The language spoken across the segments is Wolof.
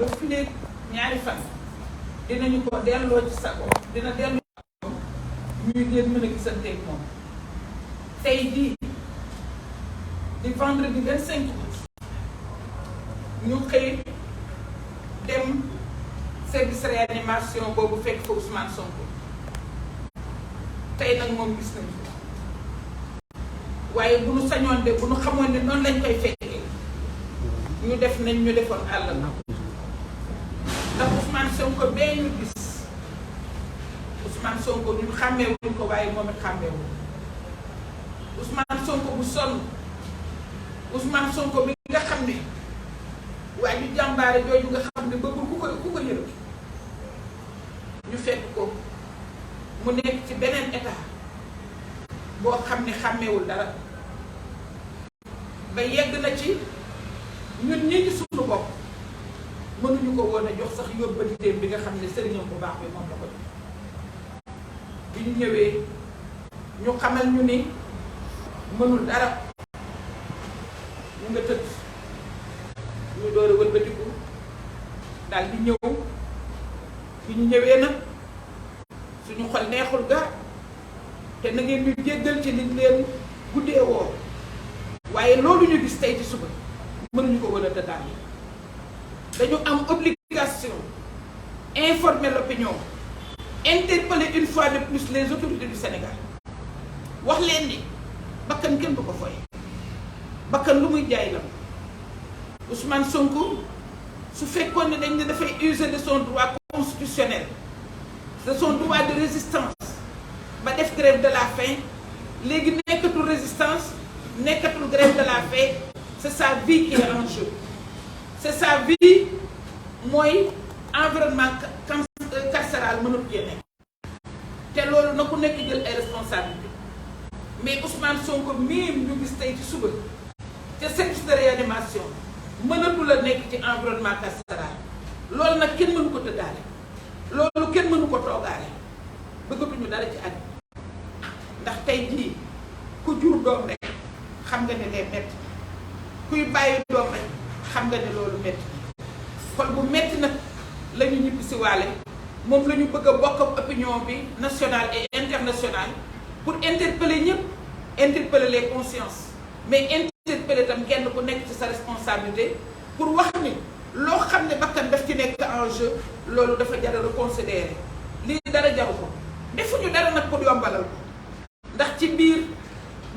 ba fileeg ñaari fan dinañu ko delloo ci sago dina dellu ñuy ngeen mën a gisanteeg moom tey di vendredi 25 août ñu xëy dem service réanimation boobu fekk fa Ousmane Sonko tey nag moom gis nañu ko waaye bu nu sañoon de bu nu xamoon ne noonu lañ koy fekkee ñu def nañ ñu defoon àll na ndax Ousmane Sonko bee ñu gis Ousmane Sonko ñu xàmmeewuñ ko waaye moom it xàmmeewuñ Ousmane Sonko bu sonn Ousmane Sonko bi nga xam ne waaye ñu jàmbaare jooju nga xam ne bëggul ku ko yërëm ñu fekk ko mu nekk ci beneen état boo xam ne xàmmeewul dara ba yegg na ci ñun ñi ci suñu bopp mënuñu ko woon a jox sax yóbbanteem bi nga xam ne sëriñam bu baax bi moom la ko jox bi ñu ñëwee ñu xamal ñu ni mënul dara ñu nga tëdd ñu door a wëlbatiku daal di ñëw bi ñu ñëwee nag suñu xol neexul ga te na ngeen ñu jéggal ci liñ leen guddee woo waaye loolu ñu gis tey ci suba mënuñu ko wën a tëddaal dañu am obligation informer l'opinion interpeller une fois de plus les autorités du Sénégal wax leen ni bakkan kenn du ko foye bakkan lu muy jaay la Ousmane Sonko su fekkoon ne dañ ne dafay user de son droit constitutionnel de son droit de résistance ba def grève de la faim léegi nekkatul résistance nekkatul grève de la faim c'est sa vie qui est en jeu c'est sa vie mooy environnement carcéral mënut génne te loolu na ku nekk jël ay responsabilité mais Ousmane Sonko mii ñu gis tey ci suba te service de réanimation mënatu la nekk ci environnement carcéral loolu nag kenn mënu ko tëddaale loolu kenn mënu ko toogaale bëggatuñu dara ci àddina ndax tey jii ku jur doom rek xam nga ne lee metti kuy bàyyi doom rek xam nga ne loolu metti xol bu metti nag la ñu ñibbi si waale moom la ñu bëgg a bokk ak opinion bi nationale et internationale pour interpeller ñëpp interpeller les consciences mais interpeller tam kenn ku nekk ci sa responsabilité pour wax ni loo xam ne bakkan daf ci nekk en jeu loolu dafa jar a reconsidérer lii dara jaru ko defuñu dara nag pour yombalal ko ndax ci biir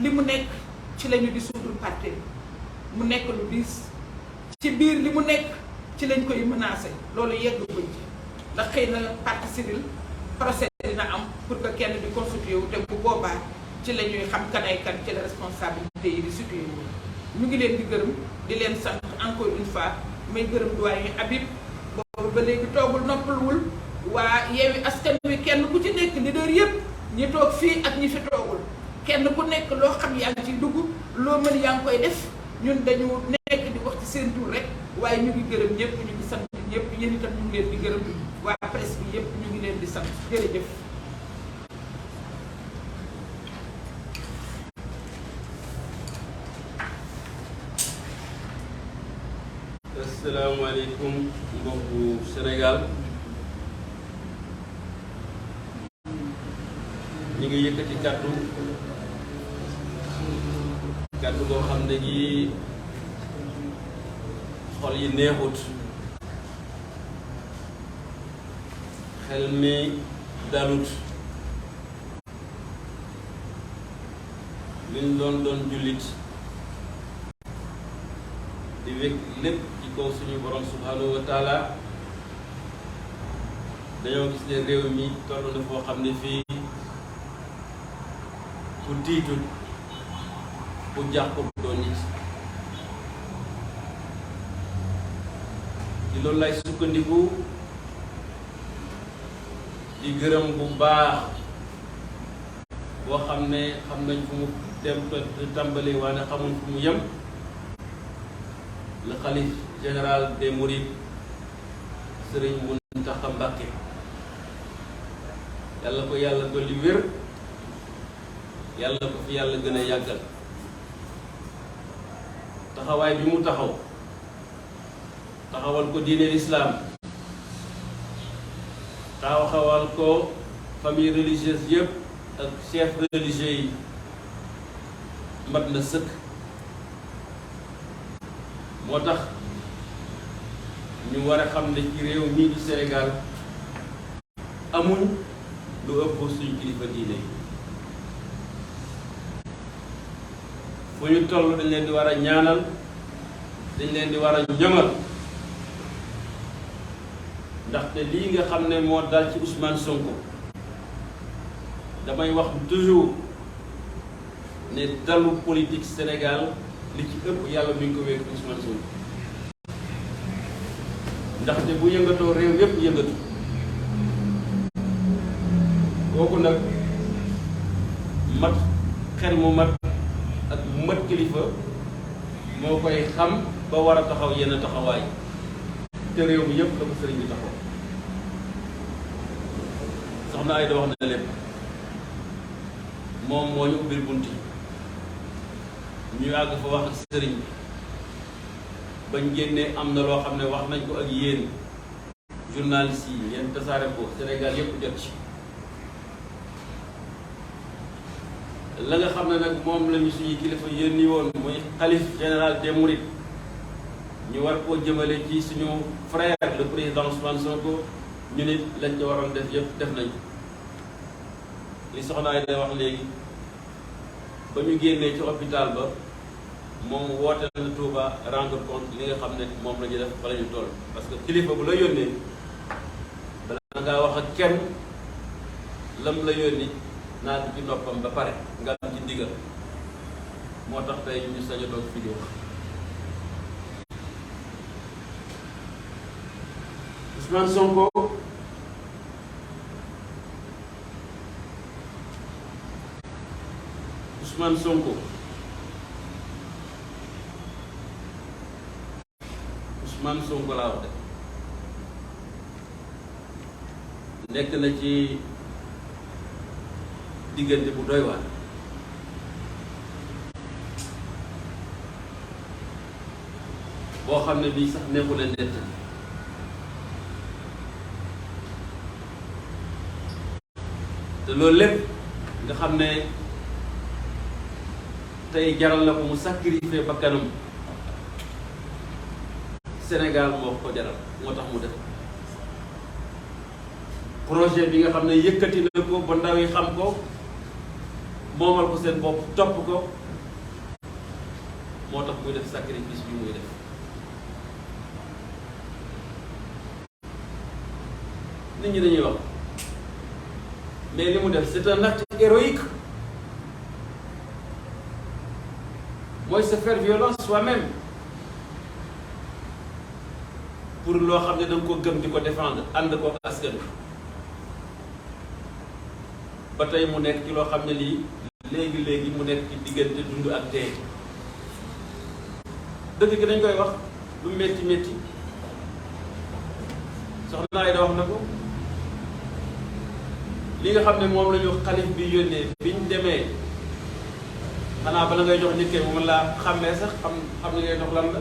li mu nekk ci lañu di suudul parti mu nekk lu diis ci biir li mu nekk ci lañ koy menacé loolu yegg buñ ci ndax xëy na partie civile procès dina am pour que kenn di constitué wu te bu boobaa ci la ñuy xam kanay kan ci la responsabilité yi di situé wu ñu ngi leen di gërëm di leen sant encore une fois may gërëm doyen Habib boobu ba léegi toogul noppaluwul waa Yewwi Askan Wi kenn ku ci nekk leader yëpp ñi toog fii ak ñi fi toogul kenn ku nekk loo xam yaa ngi ciy dugg loo mën yaa ngi koy def ñun dañu nekk di wax ci seen tur rek waaye ñu ngi gërëm ñëpp ñu ngi sant ñëpp yéen itam ñu ngi leen di gërëm waa presse bi yëpp ñu ngi leen di sant jërëjëf. asalaamaaleykum mbokku Sénégal ñu ngi yëkkati kàddu boo xam ne gi xol yi neexut xel mi dalut luñ doon jullit di wekk lépp ci kaw suñu borom subhanahu wa taala dañoo gis ne réew mi toll na foo xam ne fii ku tiitut ku jàqut doon nit ci loolu lay sukkandiku di gërëm bu baax boo xam ne xam nañ fu mu dem tàmbali waane xamuñ fu mu yem le khalife général des Mourides Serigne Mountakha Mbacké yàlla ko yàlla dolli wér yàlla ko fi yàlla gën a yàggal taxawaay bi mu taxaw taxawal ko diine l'islam, taxawal ko famille religieuse yëpp ak chef religieux yi mat na sëkk. moo tax ñu war a xam ne ci réew mii di Sénégal amuñ lu ëpp suñu kilifa diine yi. fu ñu toll dañ leen di war a ñaanal, dañ leen di war a ñoŋal, ndaxte lii nga xam ne moo dal ci Ousmane Sonko damay wax toujours ne dalu politique Sénégal li ci ëpp yàlla mi ngi ko wékk Ousmane Sonko, ndaxte bu yëngatoo réew yépp yëngatu. kooku nag mat xel mu mat ak mat kilifa moo koy xam ba war a taxaw yenn taxawaay te réew mi yëpp la ko sëriñ bi taxaw. soxna Ayda wax na lépp, moom moo ñu ubbil bunt yi ñu àgg fa wax ak sëriñ bi bañ génnee am na loo xam ne wax nañ ko ak yéen journalistes yi yéen tasaare ko Sénégal yëpp jot ci. la nga xam ne nag moom lañu suñuy kilifa yónni woon muy xalif général des Mourides ñu war koo jëmale ci suñu frère le président Ousmane Sonko ñu nit lañ ko waroon def yëpp def nañ li soxna ay day wax léegi. ba ñu génnee ci hôpital ba moom woote na Touba rendre compte li nga xam ne moom la ñu def fa la ñu toll, parce que kilifa bu la yónnee bala ngaa wax ak kenn lam la yónni naa ci noppam ba pare nga am ci ndigal. moo tax tey ñu sañ a toog fii di wax. Ousmane Sonko Ousmane Sonko Ousmane Sonko laa wax de nekk na ci diggante bu doy waar. boo xam ne bii sax nekkul a nett te loolu lépp nga xam ne tey jaral na ko mu sacrifier bakkanam Sénégal moo ko jaral, moo tax mu def projet bi nga xam ne yëkkati na ko ba ndaw yi xam ko moomal ko seen bopp topp ko moo tax muy def sacrifice bi muy def. nit ñi dañuy wax mais li mu def c'est un acte héroïque, mooy se faire violence soi-même pour loo xam ne da nga ko gëm di ko défendre ànd ko askan wi ba tey mu nekk ci loo xam ne lii léegi mu nekk ci diggante dund ak dee. dëgg gi dañ koy wax lu métti soxna Ayda wax na ko. li nga xam ne moom la ñu xalif bi yónnee biñ demee xanaa bala ngay jox nit ki mu mën laa xàmmee sax xam ni ngay dox lan la,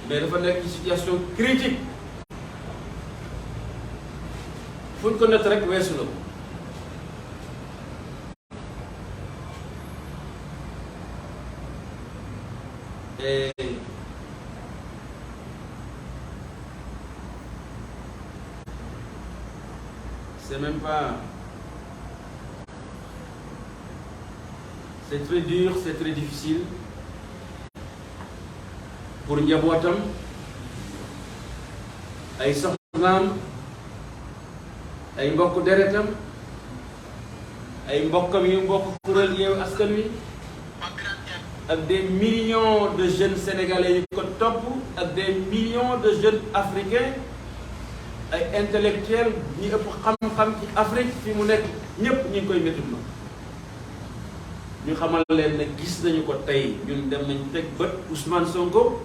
mais dafa nekk ci situation critique fu ñu ko nett rek weesu na ko. et c'est même pas, c'est très dur, c'est très difficile pour njabootam, ay soxnaam, ay mbokk deretam, ay mbokkam yu mbokk kuréel Yewwi Askan Wi ak des millions de jeunes sénégalais yu ko topp ak des millions de jeunes africains, ay intellectuels ñi ëpp xam-xam ci Afrique fi mu nekk ñépp ñu ngi koy méttiwul. ñu xamal leen ne gis nañu ko tey ñun dem nañ teg bët Ousmane Sonko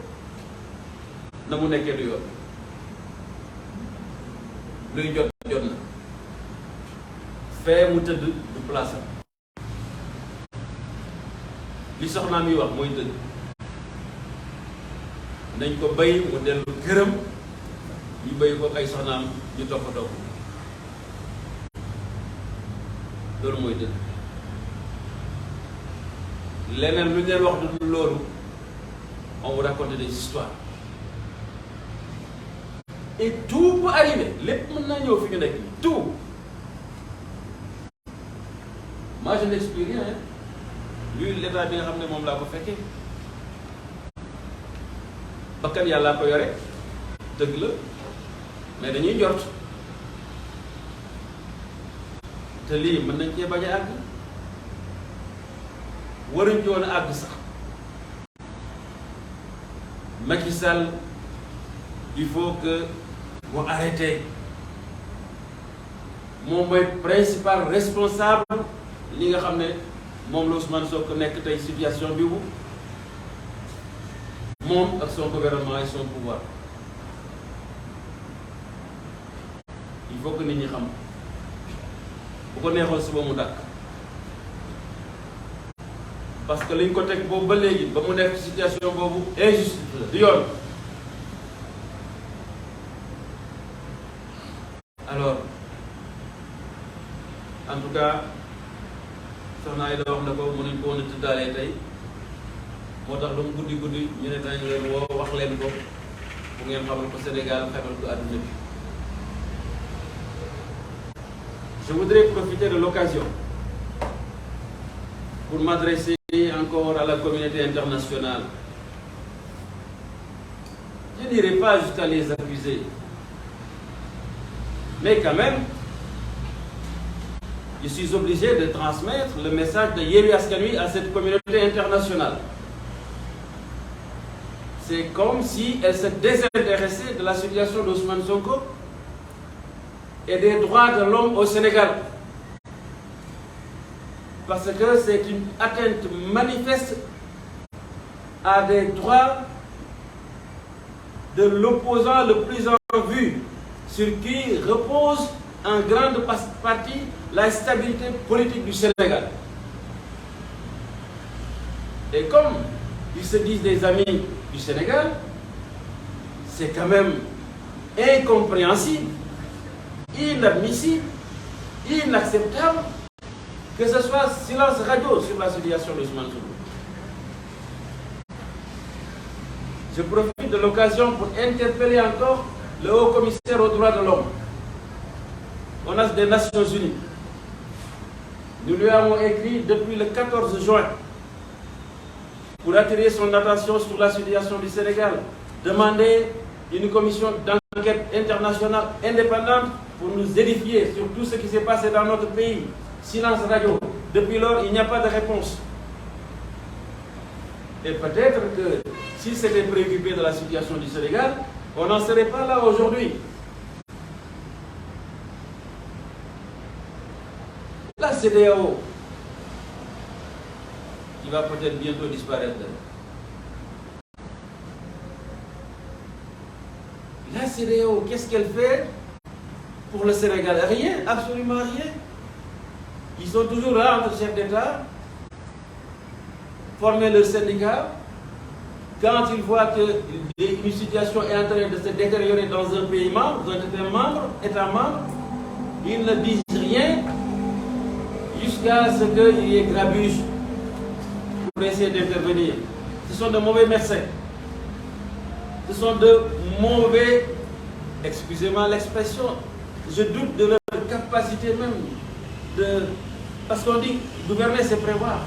na mu nekkee du yoon, luy jot na fee mu tëdd du place am. li soxnaam yi wax mooy dëgg nañ ko bay mu dellu këram ñu bay ko ay soxnaam ñu toppatoo ko loolu mooy dëgg leneen lu ñu leen wax du loolu on vous raconte des histoires et tout peut arriver lépp mën naa ñëw fi ñu nekk tout moi je n'explique rien lui l'état bi nga xam ne moom laa ko fekkee bakkan yàllaa ko yore dëgg la mais dañuy jort te lii mën nañ cee bañ a àgg waruñ ci woon a àgg sax Macky Sall il faut que mu arrêté moom mooy principal responsable li nga xam ne moom la Ousmane Sonko nekk tey situation bi moom ak son gouvernement et son pouvoir il faut que nit ñi xam bu ko neexoon suba mu dakk parce que liñ ko teg boobu ba léegi ba mu nekk situation boobu injustice la du yoon. Alors en tout cas soxna yi da wax na ko mënuñ ko woon a tëddaalee tey moo tax lu mu guddi guddi ñu ne dañ leen woo wax leen ko bu ngeen xamal ko Sénégal xamal ko àdduna bi. Je voudrais profiter de l'occasion pour m'adresser encore à la communauté internationale. Je n'irai pas jusqu'à les accuser, mais quand même, je suis obligé de transmettre le message de Yewwi Askan Wi à cette communauté internationale. C'est comme si elle se désintéressait de la situation d'Ousmane Sonko et des droits de l'homme au Sénégal. Parce que c'est une atteinte manifeste à des droits de l'opposant le plus en vue, sur qui repose en grande partie la stabilité politique du Sénégal. Et comme ils se disent des amis du Sénégal, c'est quand même incompréhensible, inadmissible, inacceptable que ce soit silence radio sur la situation de Ousmane Sonko. Je profite de l'occasion pour interpeller encore le haut commissaire aux droits de l'homme, au nom des Nations Unies. Nous lui avons écrit depuis le 14 juin pour attirer son attention sur la situation du Sénégal, demander une commission d'enquête internationale indépendante pour nous édifier sur tout ce qui s'est passé dans notre pays. Silence radio. Depuis lors, il n'y a pas de réponse. Et peut-être que si c'était préoccupé de la situation du Sénégal, on n'en serait pas là aujourd'hui. La CEDEAO, qui va peut-être bientôt disparaître. La CEDEAO, qu'est-ce qu'elle fait pour le Sénégal? Rien, absolument rien. Ils sont toujours là entre chefs d'État, former leur syndicat. Quand ils voient qu'une situation est en train de se détériorer dans un pays membre, dans un État membre, ils ne disent rien jusqu'à ce qu'il y ait grabuge pour essayer d'intervenir. Ce sont de mauvais médecins. Ce sont de mauvais, excusez-moi l'expression, je doute de leur capacité même de... Parce qu'on dit gouverner, c'est prévoir.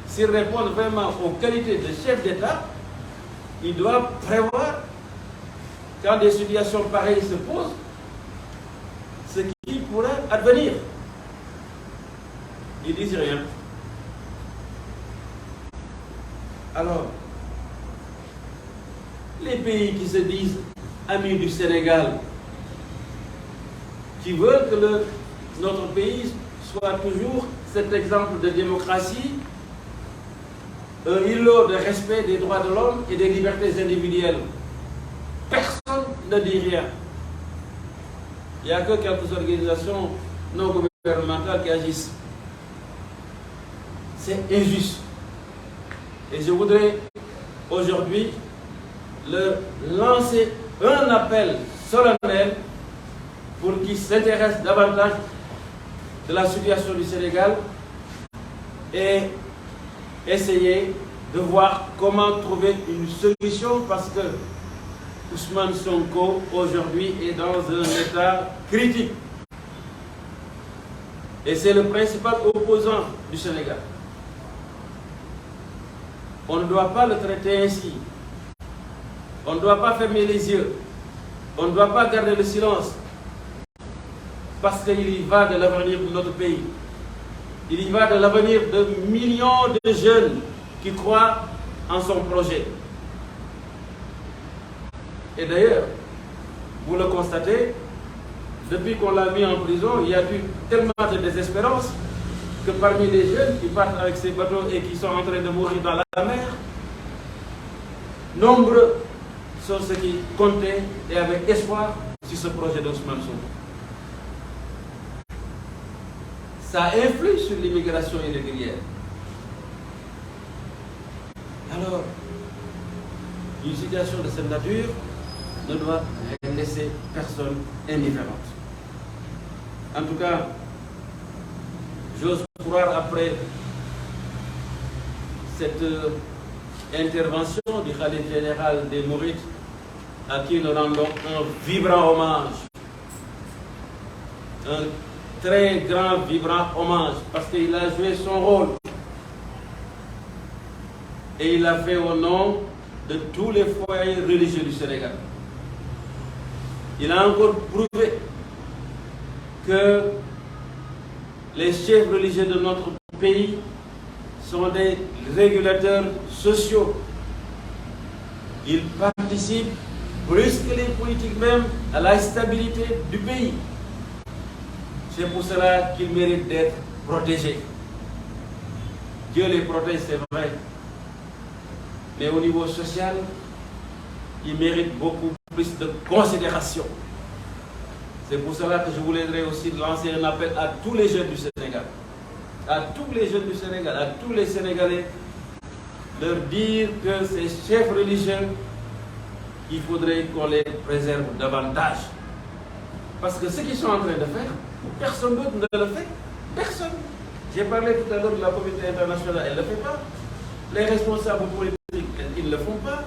S'ils répondent vraiment aux qualités de chef d'État, ils doivent prévoir, quand des situations pareilles se posent, ce qui pourrait advenir. Ils disent rien. Alors, les pays qui se disent amis du Sénégal, qui veulent que notre pays soit toujours cet exemple de démocratie, un îlot de respect des droits de l'homme et des libertés individuelles. Personne ne dit rien. Il n'y a que quelques organisations non gouvernementales qui agissent. C'est injuste. Et je voudrais aujourd'hui leur lancer un appel solennel pour qu'ils s'intéressent davantage de la situation du Sénégal et essayer de voir comment trouver une solution, parce que Ousmane Sonko aujourd'hui est dans un état critique et c'est le principal opposant du Sénégal. On ne doit pas le traiter ainsi. On ne doit pas fermer les yeux. On ne doit pas garder le silence, parce qu'il y va de l'avenir de notre pays. Il y va de l'avenir de millions de jeunes qui croient en son projet. Et d'ailleurs, vous le constatez, depuis qu'on l'a mis en prison, il y a eu tellement de désespérance que parmi les jeunes qui partent avec ces bateaux et qui sont en train de mourir dans la mer, nombreux sont ceux qui comptaient et avaient espoir sur ce projet d'Ousmane Sonko. Ça influe sur l'immigration irrégulière. Alors, une situation de cette nature ne doit laisser personne indifférente. En tout cas, j'ose croire, après cette intervention du khalife général des Mourides, à qui nous rendons un vibrant hommage, un très grand, vibrant hommage, parce qu'il a joué son rôle et il l'a fait au nom de tous les foyers religieux du Sénégal. Il a encore prouvé que les chefs religieux de notre pays sont des régulateurs sociaux. Ils participent plus que les politiques même à la stabilité du pays. C'est pour cela qu'ils méritent d'être protégés. Dieu les protège, c'est vrai. Mais au niveau social, ils méritent beaucoup plus de considération. C'est pour cela que je voudrais aussi lancer un appel à tous les jeunes du Sénégal. À tous les jeunes du Sénégal, à tous les Sénégalais, leur dire que ces chefs religieux, il faudrait qu'on les préserve davantage. Parce que ce qu'ils sont en train de faire, personne d'autre ne le fait. Personne. J'ai parlé tout à l'heure de la communauté internationale, elle ne le fait pas. Les responsables politiques, ils ne le font pas.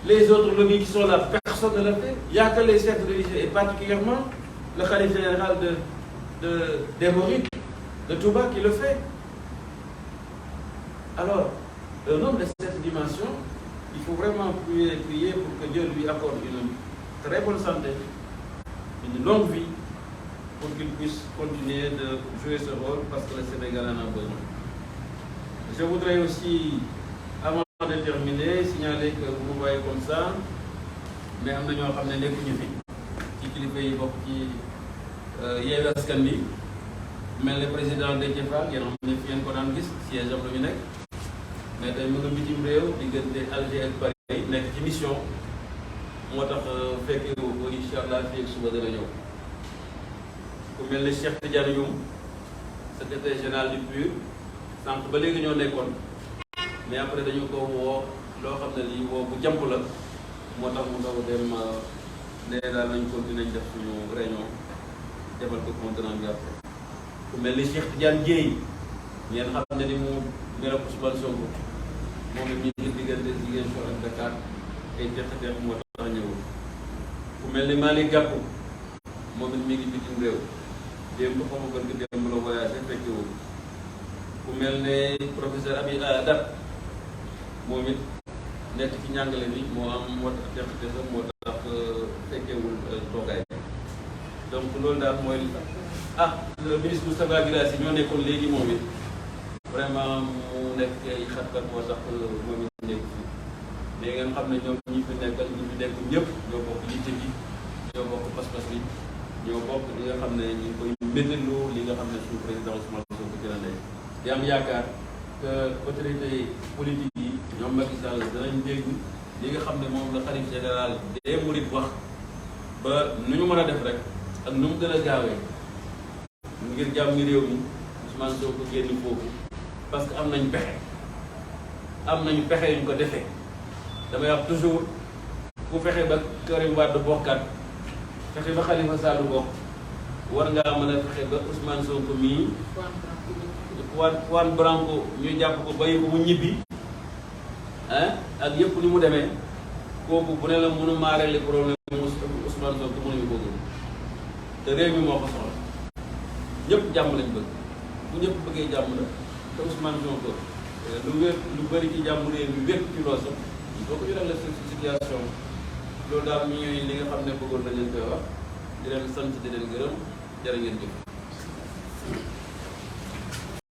Les autres lobbies qui sont là, personne ne le fait. Il n'y a que les chefs religieux, et particulièrement le khalife général des Mourides, de Touba, qui le fait. Alors, au nom de cette dimension, il faut vraiment prier pour que Dieu lui accorde une très bonne santé, une longue vie, pour qu'il puisse continuer de jouer ce rôle, parce que le Sénégal en a besoin. Je voudrais aussi, avant de terminer, signaler que vous me voyez comme ça, mais am na ñoo xam ne nekkuñu fi ci kilifa yi bokk ci Yewwi Askan Wi, mel ne président Déthié Fall, ngeen xam ne fi ngeen ko daan gis siège am la ñu nekk, mais tey mu nga bitim réew diggante Alger ak Paris nekk ci mission, moo tax fekkee wu ko incha allah fii ak suba dana ñëw. Ku mel ne Cheikh Tidiane Youm, secrétaire général du PUR, sànq ba léegi ñoo nekkoon, mais après dañu ko woo loo xam ne lii woo bu jàmp la, moo tax mu daw dem ne daal nañ continuer nañ def suñu réunion defal ko compte rendu après. Ku mel ni Cheikh Tidiane Dièye, ngeen xam ne ni mu mel ak Ousmane Sonko, moom it ñu ngi diggante Ziguinchor ak Dakar ay teq-teq moo tax ñëwul. Ku mel ni Malick Gakou, moom it mi ngi bitim réew, démb xaw ma gën démb la voyagé fekkewul. Ku mel ne professeur Abi Dat, moom it nekk ci njàngale bi moo am moo tax teq-teq moo tax fekkewul toogaay bi. Donc loolu daal mooy le ministre Moustapha Guirassy ñoo nekkoon léegi moom it vraiment mu nekk ay xat-xat moo tax moom it nekk fi, mais ngeen xam ne ñoom ñi fi nekkal ñi fi nekk ñëpp ñoo bokk yitte bi, ñoo bokk pas-pas bi, ñoo bokk li nga xam ne ñu ngi koy méttalu li nga xam ne suñu président Ousmane Sonko ci la nekk. Di am yaakaar que autorité politique yi ñoom Macky Sall danañ dégg li nga xam ne moom la khalife général des Mourides wax, ba nu ñu mën a def rek ak nu mu gën a gaawee ngir jàmmi réew mi Ousmane Sonko génn foofu, parce que am nañ pexe. am nañu pexe yuñ ko defee damay wax toujours ku fexe ba Karim Wade bokkat fexe ba Khalifa Sall bokk war ngaa mën a fexe ba Ousmane Sonko mii Juan Branco ñu jàpp ko bàyyi ko mu ñibbi ak yëpp ni mu demee kooku bu ne la mënu maa régler problème Ousmane Sonko mënuñu ko gën te réew mi moo ko soxla ñëpp jàmm lañ bëgg bu ñëpp bëggee jàmm la te Ousmane Sonko lu wér lu bëri ci jàmm réew mi wér ci loolu sax boo ko ñu régler situation loolu daal mi ñooy li nga xam ne bëggoon nañ leen koy wax di leen sant di leen gërëm jërë ngeen jëf